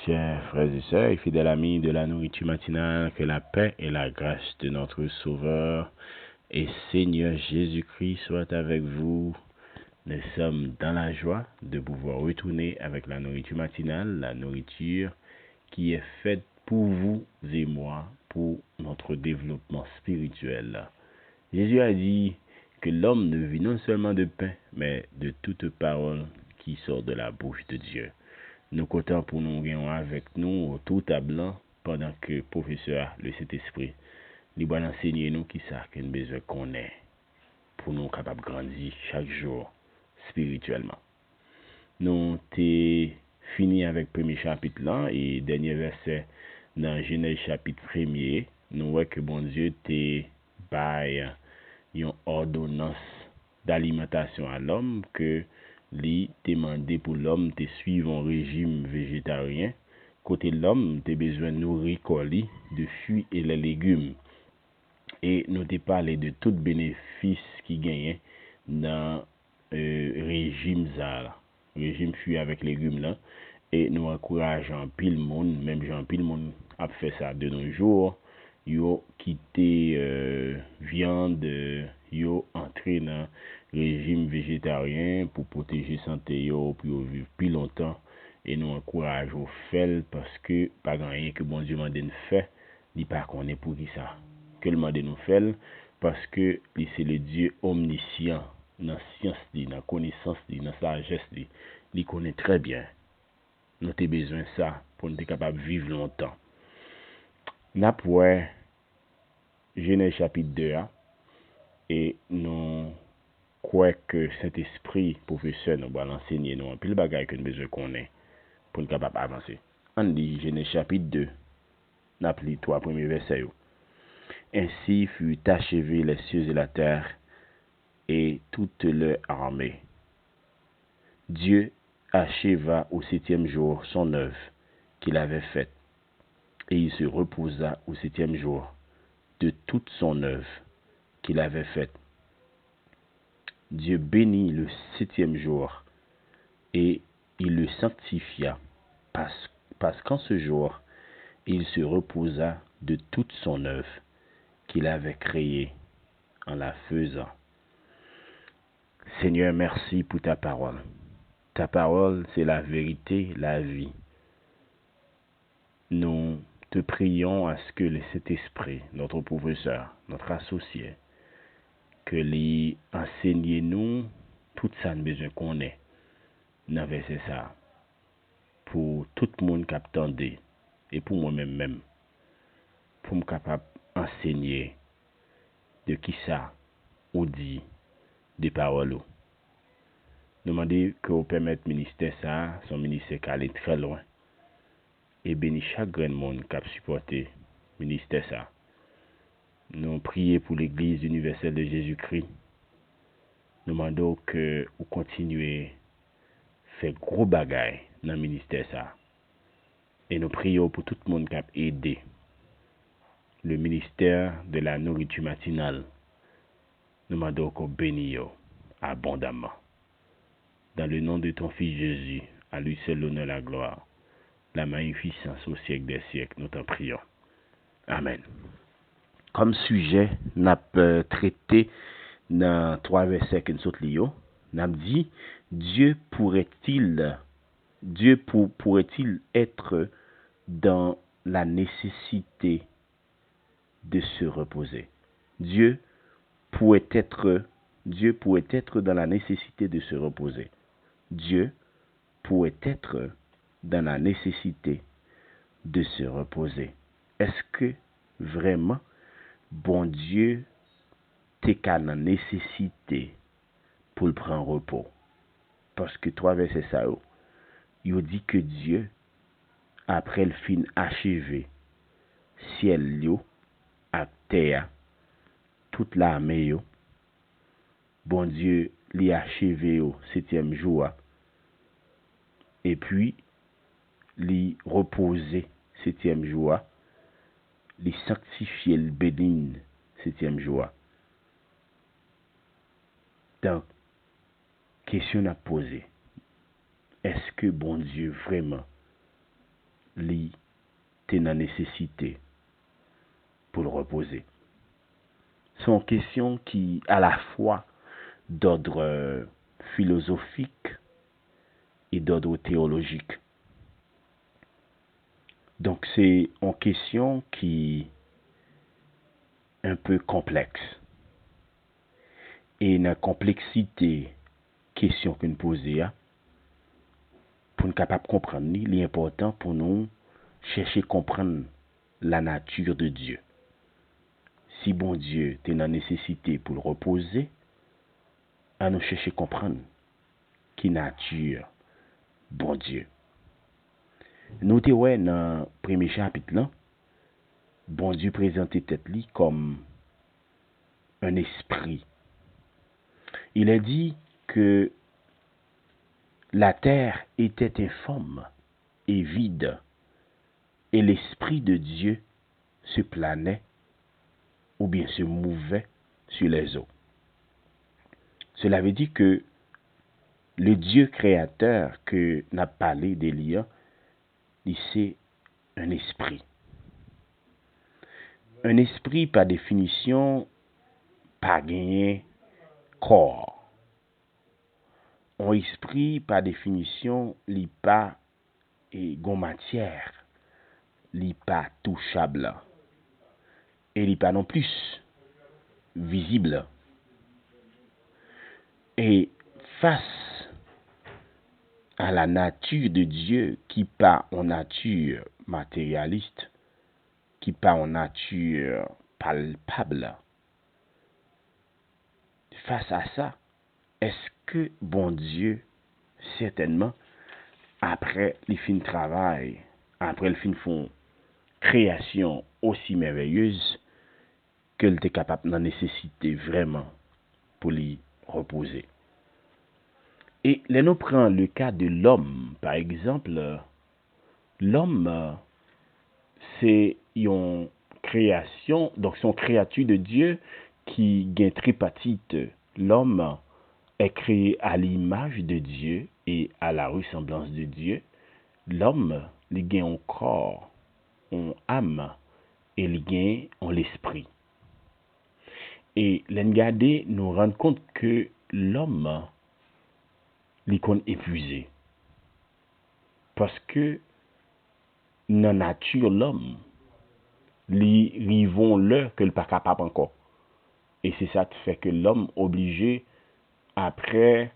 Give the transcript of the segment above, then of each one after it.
Chers frères et sœurs et fidèles amis de la nourriture matinale, que la paix et la grâce de notre Sauveur et Seigneur Jésus-Christ soient avec vous. Nous sommes dans la joie de pouvoir retourner avec la nourriture matinale, la nourriture qui est faite pour vous et moi, pour notre développement spirituel. Jésus a dit que l'homme ne vit non seulement de pain, mais de toute parole qui sort de la bouche de Dieu. Nous comptons pour nous réunir avec nous autour tablant pendant que le professeur, le Saint-Esprit, il va enseigner nous qui ça que nous besoin qu'on ait pour nous capables de grandir chaque jour spirituellement. Nous t'es fini avec le premier chapitre là et dernier verset dans Genèse chapitre 1er. Nous voyons que bon Dieu t'es bail une ordonnance d'alimentation à l'homme que lui demandé pour l'homme de suivre un régime végétarien. Côté l'homme, tu as besoin de nourrir colis, de fruits et les légumes. Et nous t'ai parlé de tout bénéfice qui gagne dans régime ça, régime fruits avec légumes là. Et nous encourageons pile monde, même Jean pile monde a fait ça de nos jours. Yo quitté viande, yo entré dans régime végétarien pour protéger santé yo, pour vivre plus longtemps. Et nous encourageons faire parce que pas rien que bon Dieu m'a donné fait, ni pas qu'on est pour qui ça. Que le m'a nous faire parce que c'est le Dieu omniscient, dans science, dans connaissance, dans sagesse, il connaît très bien. Nous avons besoin de ça pour nous être capable de vivre longtemps. Nous avons Genèse chapitre 2 et nous croyons que Saint-Esprit, professeur, nous va l'enseigner nous un peu le bagage que nous besoin qu'on ait pour nous capable d'avancer. On dit Genèse chapitre 2, nous avons les 3 premiers versets. Ainsi fut achevé les cieux et la terre et toute leur armée. Dieu acheva au 7e jour son œuvre qu'il avait faite, et il se reposa au 7e jour de toute son œuvre qu'il avait faite. Dieu bénit le 7e jour, et il le sanctifia, parce qu'en ce jour, il se reposa de toute son œuvre qu'il avait créée en la faisant. Seigneur, merci pour ta parole. Ta parole, c'est la vérité, la vie. Nous te prions à ce que le Saint-Esprit, notre professeur, notre associé, que les enseigne nous tout ça nous besoin qu'on ait dans verset ça pour tout le monde qui attendait et pour moi-même pour me capable enseigner de qui ça ou dit des paroles. Nous demandons que vous permettez ministère ça, son ministère qui allait très loin et béni chaque grand monde qui a supporté ministère ça. Nous prions pour l'Église universelle de Jésus-Christ. Nous demandons que vous continuez à faire gros bagailles dans le ministère ça. Et nous prions pour tout le monde qui a aidé le ministère de la nourriture matinale. Nous demandons qu'on bénisse abondamment. Dans le nom de ton Fils Jésus, à lui seul l'honneur et la gloire, la magnificence au siècle des siècles, nous t'en prions. Amen. Comme sujet, nous avons traité dans 3 versets que nous sommes liés, nous avons dit, Dieu pourrait-il être dans la nécessité de se reposer? Dieu pourrait être dans la nécessité de se reposer. Dieu pourrait être dans la nécessité de se reposer. Est-ce que vraiment bon Dieu t'es qu'à la nécessité pour le prendre repos? Parce que 3 versets ça, il dit que Dieu, après le fin achevé, ciel yo, à terre, toute l'armée yo, bon Dieu li achevé au 7e jour, et puis li reposer 7e jour, li sanctifier le bénin 7e jour. Donc, question à poser. Est-ce que bon Dieu vraiment li te nan nécessité pour le reposer. Sont questions qui, à la fois, d'ordre philosophique et d'ordre théologique. Donc, c'est une question qui est un peu complexe. Et la complexité question que nous posons, pour nous capable de comprendre, il est important pour nous chercher à comprendre la nature de Dieu. Si bon Dieu est dans la nécessité pour le reposer, à nous chercher à comprendre qui nature bon Dieu. Nous te ouais dans le premier chapitre là, bon Dieu présentait tête lui comme un esprit. Il a dit que la terre était informe et vide, et l'esprit de Dieu se planait ou bien se mouvait sur les eaux. Cela veut dire que le Dieu créateur que n'a parlé d'Élia, c'est un esprit. Un esprit, par définition, pas gagné corps. Un esprit, par définition, n'est pas gon matière, n'est pas touchable, et n'est pas non plus visible. Et face à la nature de Dieu qui pas en nature matérialiste, qui pas en nature palpable, face à ça, est-ce que bon Dieu, certainement, après les fins de travail, après le fin de fond, création aussi merveilleuse, qu'elle était capable d'en nécessiter vraiment pour lui reposer. Et là, nous prenons le cas de l'homme, par exemple. L'homme, c'est une création, donc c'est une créature de Dieu qui gagne tripartite. L'homme est créé à l'image de Dieu et à la ressemblance de Dieu. L'homme, il gagne un corps, une âme, et il gagne l'esprit. Et l'engardé nous rend compte que l'homme, il est épuisé. Parce que, dans la nature, l'homme, li rivons l'heure que le pas capable encore. Et c'est ça qui fait que l'homme obligé, après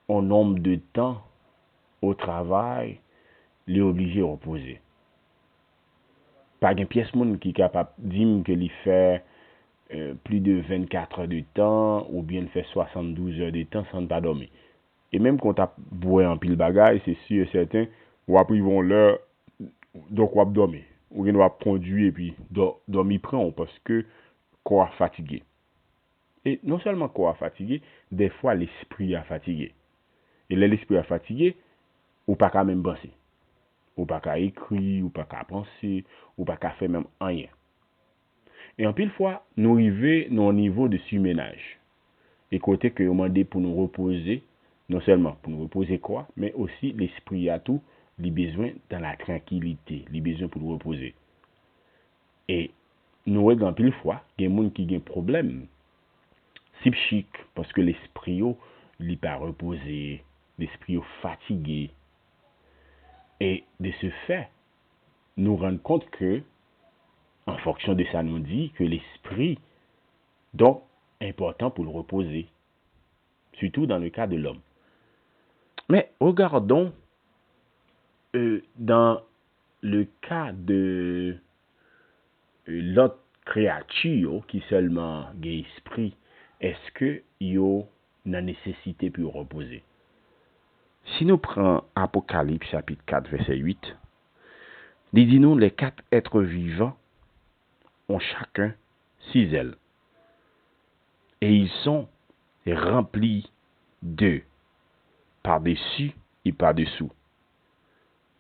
un nombre de temps au travail, il est obligé de reposer. Pas une pièce monde qui est capable de dire que il fait plus de 24 heures de temps ou bien il fait 72 heures de temps sans pas dormir. Et même quand tu as boire en pile bagaille, c'est sûr et certain, ou après ils vont l'heure, donc on va dormir. Ou bien on va conduire et puis dormir prend parce que corps fatigué. Et non seulement corps fatigué, des fois l'esprit est fatigué. Et là l'esprit est fatigué, ou pas qu'à même penser. Ou pas qu'à écrire, ou pas qu'à penser, ou pas qu'à faire même rien. Et en pile fois, nous arrivons dans un niveau de surménage. Et côté que nous demandons pour nous reposer, non seulement pour nous reposer quoi, mais aussi l'esprit a tout, les besoins dans la tranquillité, les besoins pour nous reposer. Et nous voyons en pile fois, il y a des gens qui ont des problèmes psychiques parce que l'esprit n'est pas reposé, l'esprit est fatigué. Et de ce fait, nous rendons compte que, en fonction de ça, nous dit que l'esprit, donc, est important pour le reposer, surtout dans le cas de l'homme. Mais regardons dans le cas de l'autre créature qui seulement a esprit, est-ce que y a une nécessité pour reposer? Si nous prenons Apocalypse chapitre 4 verset 8, il dit nous les 4 êtres vivants ont chacun 6 ailes et ils sont remplis d'eux par-dessus et par-dessous.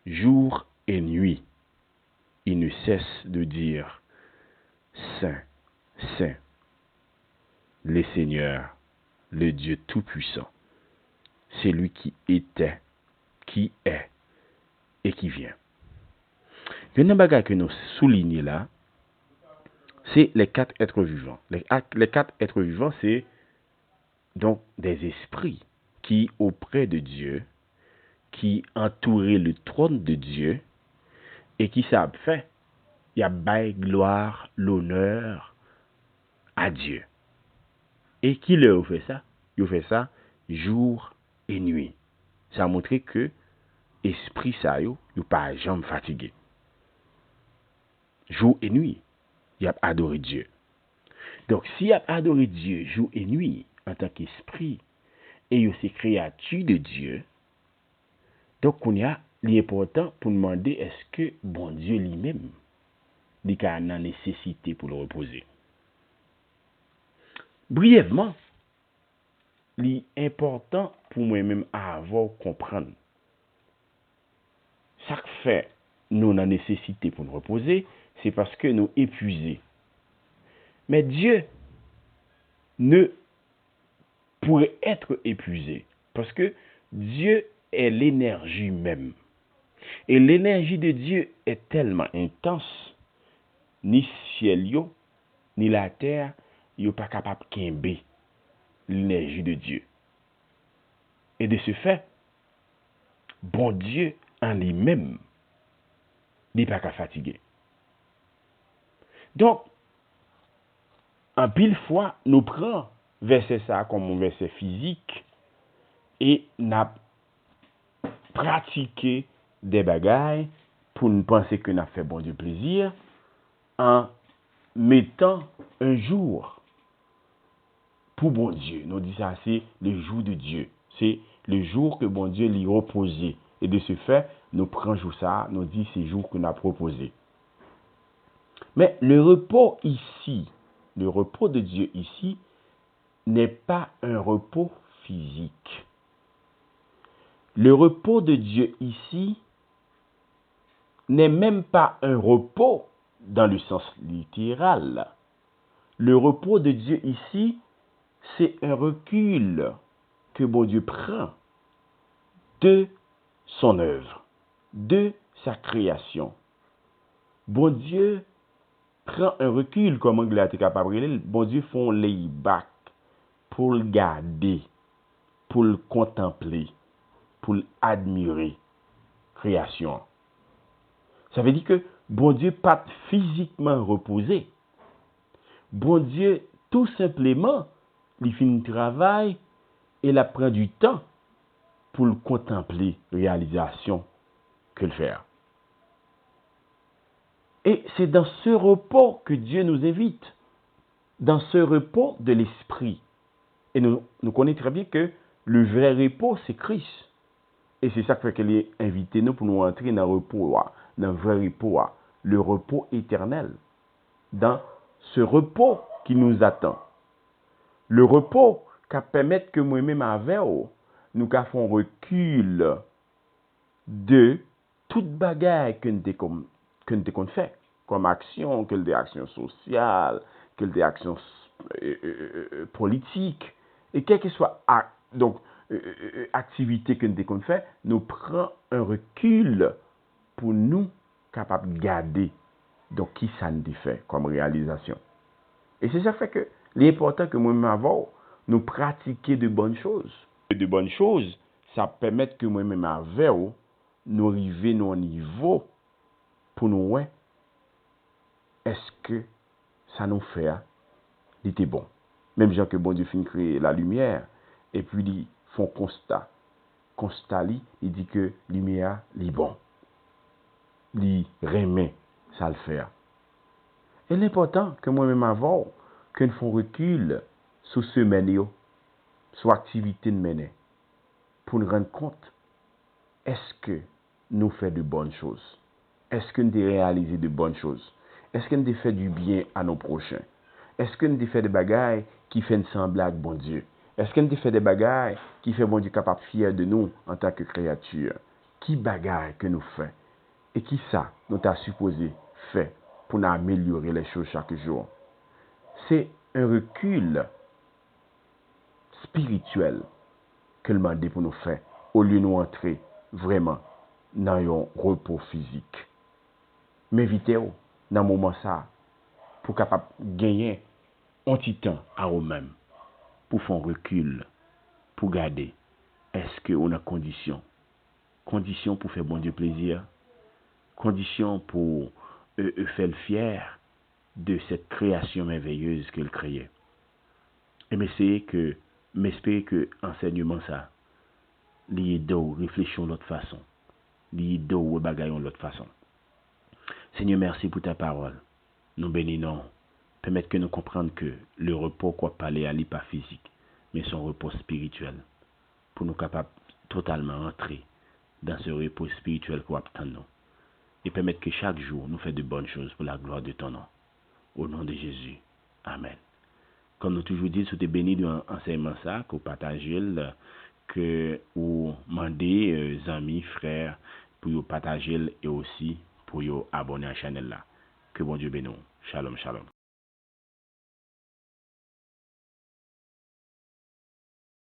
Jour et nuit, ils ne cessent de dire Saint, Saint, le Seigneur, le Dieu Tout-Puissant, c'est lui qui était, qui est et qui vient. Il y a un bagage que nous soulignons là, c'est les 4 êtres vivants. Les 4 êtres vivants, c'est donc des esprits qui, auprès de Dieu, qui entouraient le trône de Dieu, et qui savent fait, il y a bail gloire, l'honneur à Dieu. Et qui leur fait ça? Il fait ça jour et nuit. Ça a montré que esprit ça yo pas jamais fatigué. Jour et nuit, il a adoré Dieu. Donc, s'il a adoré Dieu jour et nuit en tant qu'esprit, et il est créature de Dieu, donc on y a l'important pour demander est-ce que bon Dieu lui-même il a une nécessité pour le reposer. Brièvement, l'important pour moi-même à avoir comprendre ça que fait nous la nécessité pour nous reposer, c'est parce que nous épuisés. Mais Dieu ne pourrait être épuisé parce que Dieu est l'énergie même. Et l'énergie de Dieu est tellement intense, ni ciel yo, ni la terre, yo pas capable de l'énergie de Dieu. Et de ce fait, bon Dieu en lui-même n'est pas qu'à fatiguer. Donc, en pile fois, nous prenons verset ça comme un verset physique et n'a pratiqué des bagailles pour nous penser que nous fait bon Dieu plaisir en mettant un jour pour bon Dieu. Nous disons ça, c'est le jour de Dieu. C'est le jour que bon Dieu lui reposé. Et de ce fait, nous prenons ça, nous disons c'est le jour que nous a proposé. Mais le repos ici, le repos de Dieu ici, n'est pas un repos physique. Le repos de Dieu ici n'est même pas un repos dans le sens littéral. Le repos de Dieu ici, c'est un recul que bon Dieu prend de son œuvre, de sa création. Bon Dieu prend un recul, comme anglais est capable de dire, bon Dieu font lay back pour le garder, pour le contempler, pour l'admirer, création. Ça veut dire que bon Dieu pas physiquement reposé. Bon Dieu, tout simplement, il finit le travail et il prend du temps pour le contempler, réalisation que le faire. Et c'est dans ce repos que Dieu nous invite, dans ce repos de l'esprit. Et nous connaissons très bien que le vrai repos, c'est Christ. Et c'est ça qui fait qu'il est invité nous pour nous entrer dans le repos, dans le vrai repos, le repos éternel, dans ce repos qui nous attend. Le repos qui permet que moi-même avec nous faisons recul de toute bagaille que nous avons fait, comme action, que des actions sociales, que des actions politiques, et quelle que soit activité que nous avons fait, nous prenons un recul pour nous capables de garder donc qui ça nous fait comme réalisation. Et c'est ça fait que l'important que moi-même avant, nous pratiquer de bonnes choses. De bonnes choses, ça permet que moi-même avec nous arriver à un niveau pour nous voir est-ce que ça nous fait il était bon. Même gens que bon Dieu finit créer la lumière et puis ils font constat il dit que lumière est bon. Il remet ça le faire. Et l'important que moi-même avant que nous font recul sur ce menio, sur activité de mener pour nous rendre compte est-ce que nous faisons de bonnes choses? Est-ce que nous réalisons de bonnes choses? Est-ce que nous faisons du bien à nos prochains? Est-ce que nous faisons des bagailles qui font semblant avec bon Dieu? Est-ce que nous faisons des bagailles qui font bon Dieu capable fier de nous en tant que créature? Qui bagaille que nous faisons? Et qui ça nous t'a supposé faire pour nous améliorer les choses chaque jour? C'est un recul spirituel que le demande pour nous faire au lieu de nous entrer vraiment dans un repos physique. m'inviter dans moment ça pour capable gagner un petit temps à eux-mêmes pour faire un recul pour garder est-ce que on a condition pour faire bon Dieu plaisir, condition pour faire le fier de cette création merveilleuse qu'il créait. Et m'espérer que enseignement ça lié d'eau réfléchir de l'autre façon, lié d'eau bagaillons de l'autre façon. Seigneur, merci pour ta parole. Nous bénissons. Permettre que nous comprenions que le repos qu'on parler à pas physique, mais son repos spirituel. Pour nous capables totalement entrer dans ce repos spirituel qu'on attend nous. Et permettre que chaque jour nous fassions de bonnes choses pour la gloire de ton nom. Au nom de Jésus. Amen. Comme nous toujours dit, si tu es béni d'un enseignement ça, que vous partagez, que vous demandez amis, frères, pour vous partager et aussi pour vous abonner à la chaîne là. Que bon Dieu bénisse. Shalom, shalom.